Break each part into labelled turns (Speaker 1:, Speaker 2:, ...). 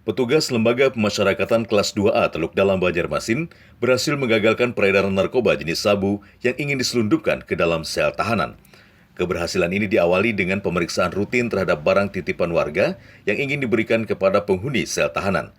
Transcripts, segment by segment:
Speaker 1: Petugas Lembaga Pemasyarakatan Kelas 2A Teluk Dalam Banjarmasin berhasil menggagalkan peredaran narkoba jenis sabu yang ingin diselundupkan ke dalam sel tahanan. Keberhasilan ini diawali dengan pemeriksaan rutin terhadap barang titipan warga yang ingin diberikan kepada penghuni sel tahanan.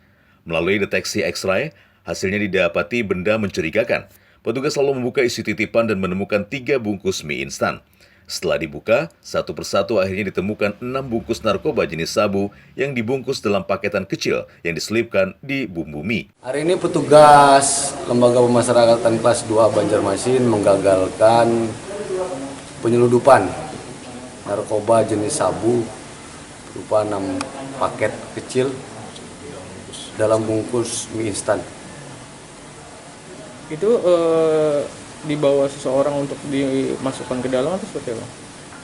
Speaker 1: Melalui deteksi X-ray, hasilnya didapati benda mencurigakan. Petugas lalu membuka isi titipan dan menemukan 3 bungkus mie instan. Setelah dibuka, satu persatu akhirnya ditemukan 6 bungkus narkoba jenis sabu yang dibungkus dalam paketan kecil yang diselipkan di bumbu mie.
Speaker 2: Hari ini petugas Lembaga Pemasyarakatan Kelas 2 Banjarmasin menggagalkan penyelundupan narkoba jenis sabu berupa 6 paket kecil dalam bungkus mie instan.
Speaker 3: Itu dibawa seseorang untuk dimasukkan ke dalam atau seperti apa?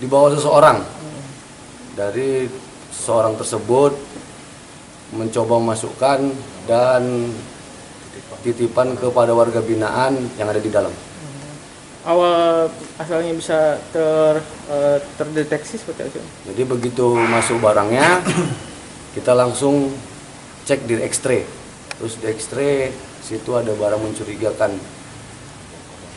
Speaker 2: Dibawa seseorang. Dari seseorang tersebut mencoba memasukkan dan titipan kepada warga binaan yang ada di dalam.
Speaker 3: Awal asalnya bisa terdeteksi seperti apa?
Speaker 2: Jadi begitu masuk barangnya, kita langsung cek di X-ray. Terus di X-ray situ ada barang mencurigakan.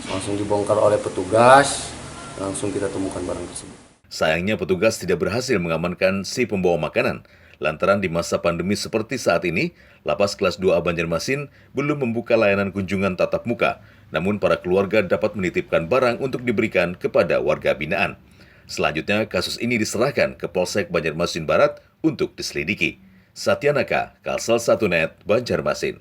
Speaker 2: Langsung dibongkar oleh petugas, langsung kita temukan barang tersebut.
Speaker 1: Sayangnya petugas tidak berhasil mengamankan si pembawa makanan. Lantaran di masa pandemi seperti saat ini, Lapas Kelas 2A Banjarmasin belum membuka layanan kunjungan tatap muka. Namun para keluarga dapat menitipkan barang untuk diberikan kepada warga binaan. Selanjutnya, kasus ini diserahkan ke Polsek Banjarmasin Barat untuk diselidiki. Satyanaka, Kalsel 1 Net, Banjarmasin.